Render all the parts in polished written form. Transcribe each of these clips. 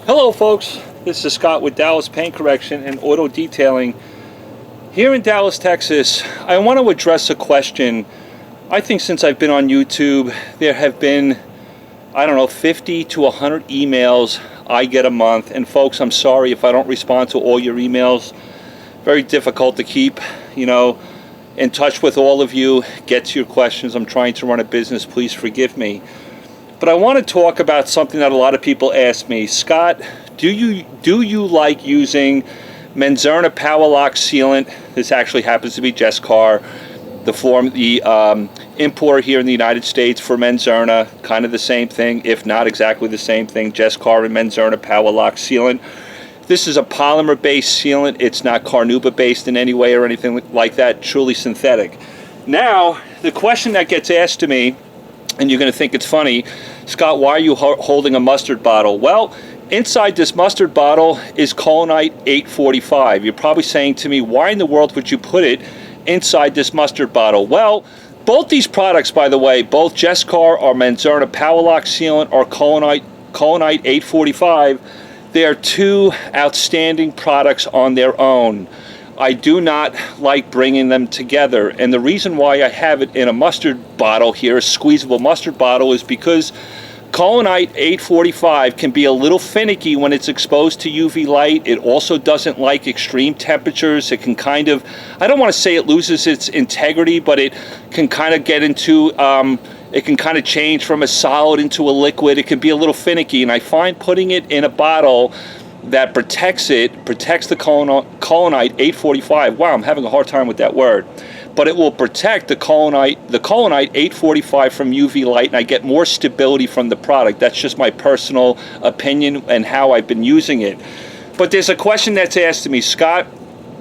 Hello folks, this is Scott with Dallas Paint Correction and Auto Detailing here in Dallas, Texas. I want to address a question. I think since I've been on YouTube, there have been, I don't know, 50 to 100 emails I get a month. And folks, I'm sorry if I don't respond to all your emails. Very difficult to keep, in touch with all of you, get to your questions. I'm trying to run a business, please forgive me. But I want to talk about something that a lot of people ask me. Scott, do you like using Menzerna Power Lock Sealant? This actually happens to be Jescar, the importer here in the United States for Menzerna. Kind of the same thing, if not exactly the same thing. Jescar and Menzerna Power Lock Sealant. This is a polymer-based sealant. It's not carnauba-based in any way or anything like that. Truly synthetic. Now, the question that gets asked to me, and you're going to think it's funny, Scott, why are you holding a mustard bottle? Well, inside this mustard bottle is Collinite 845. You're probably saying to me, why in the world would you put it inside this mustard bottle? Well, both these products, by the way, both Jescar or Menzerna Power Lock Sealant or Collinite 845, they are two outstanding products on their own. I do not like bringing them together, and the reason why I have it in a mustard bottle here, a squeezable mustard bottle, is because Collinite 845 can be a little finicky when it's exposed to UV light. It also doesn't like extreme temperatures. It can kind of, I don't want to say it loses its integrity, but it can kind of get into, it can kind of change from a solid into a liquid. It can be a little finicky, and I find putting it in a bottle that protects the Collinite 845. Wow, I'm having a hard time with that word. But it will protect the Collinite 845 from UV light, and I get more stability from the product. That's just my personal opinion and how I've been using it. But there's a question that's asked to me, Scott,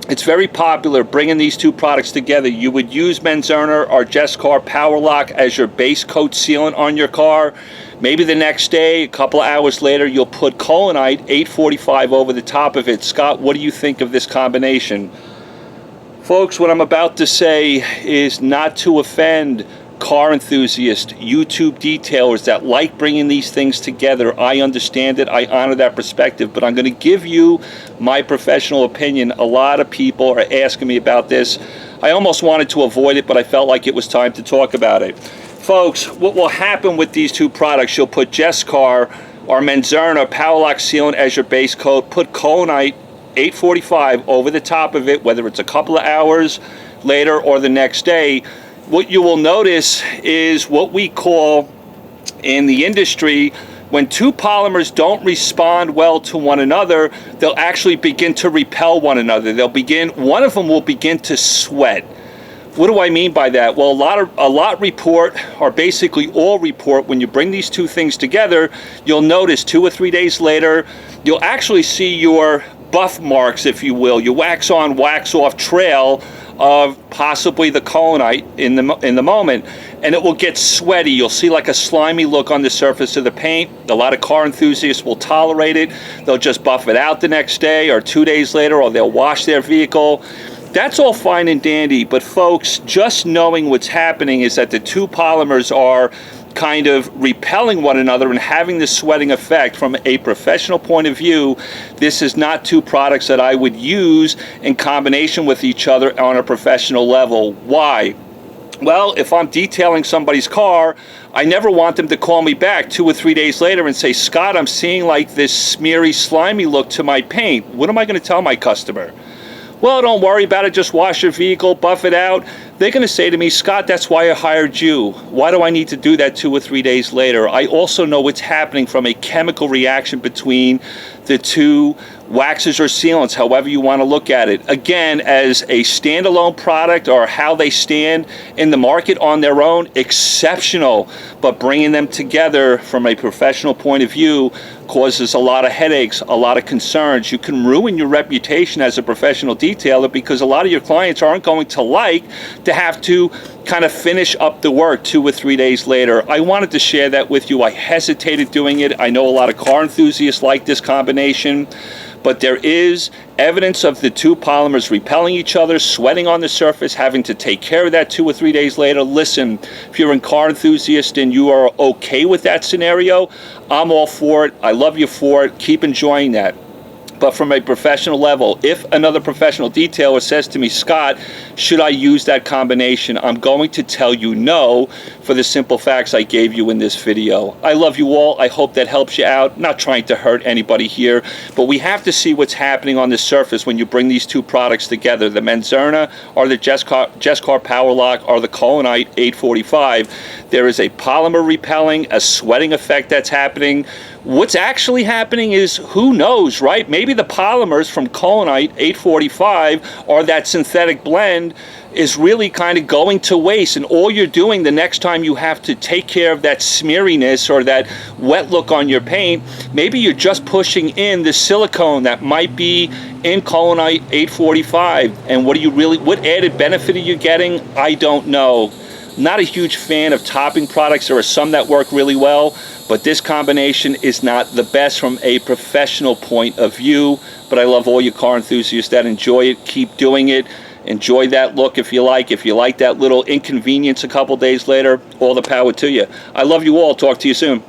it's very popular bringing these two products together. You would use Menzerna or Jescar Power Lock as your base coat sealant on your car. Maybe the next day, a couple of hours later, you'll put Collinite 845 over the top of it. Scott, what do you think of this combination? Folks, what I'm about to say is not to offend car enthusiasts, YouTube detailers that like bringing these things together. I understand it. I honor that perspective, but I'm going to give you my professional opinion. A lot of people are asking me about this. I almost wanted to avoid it, but I felt like it was time to talk about it. Folks, what will happen with these two products, you'll put Jescar or Menzerna Power Lock Sealant as your base coat, put Collinite 845 over the top of it, whether it's a couple of hours later or the next day. What you will notice is what we call in the industry, when two polymers don't respond well to one another, they'll actually begin to repel one another. One of them will begin to sweat. What do I mean by that? Well, a lot report, or basically all report, when you bring these two things together, you'll notice 2 or 3 days later, you'll actually see your buff marks, if you will, your wax on, wax off trail of possibly the Collinite in the moment, and it will get sweaty. You'll see like a slimy look on the surface of the paint. A lot of car enthusiasts will tolerate it. They'll just buff it out the next day or 2 days later, or they'll wash their vehicle. That's all fine and dandy, but folks, just knowing what's happening is that the two polymers are kind of repelling one another and having this sweating effect. From a professional point of view, this is not two products that I would use in combination with each other on a professional level. Why? Well, if I'm detailing somebody's car, I never want them to call me back 2 or 3 days later and say, Scott, I'm seeing like this smeary, slimy look to my paint. What am I going to tell my customer? Well, don't worry about it. Just wash your vehicle, buff it out. They're going to say to me, Scott, that's why I hired you. Why do I need to do that 2 or 3 days later? I also know what's happening from a chemical reaction between the two waxes or sealants, however you want to look at it. Again, as a standalone product or how they stand in the market on their own, exceptional. But bringing them together from a professional point of view causes a lot of headaches, a lot of concerns. You can ruin your reputation as a professional detailer because a lot of your clients aren't going to like to have to kind of finish up the work 2 or 3 days later. I wanted to share that with you. I hesitated doing it. I know a lot of car enthusiasts like this combination, but there is evidence of the two polymers repelling each other, sweating on the surface, having to take care of that 2 or 3 days later. Listen, if you're a car enthusiast and you are okay with that scenario, I'm all for it. I love you for it. Keep enjoying that. But from a professional level, if another professional detailer says to me, Scott, should I use that combination? I'm going to tell you no, for the simple facts I gave you in this video. I love you all. I hope that helps you out. Not trying to hurt anybody here, but we have to see what's happening on the surface when you bring these two products together, the Menzerna or the Jescar Power Lock or the Collinite 845. There is a polymer repelling, a sweating effect that's happening. What's actually happening is, who knows, right? Maybe the polymers from Collinite 845 or that synthetic blend is really kind of going to waste, and all you're doing the next time you have to take care of that smeariness or that wet look on your paint, maybe you're just pushing in the silicone that might be in Collinite 845. And what added benefit are you getting? I don't know. Not a huge fan of topping products. There are some that work really well, but this combination is not the best from a professional point of view. But I love all you car enthusiasts that enjoy it. Keep doing it. Enjoy that look if you like. If you like that little inconvenience a couple days later, all the power to you. I love you all. Talk to you soon.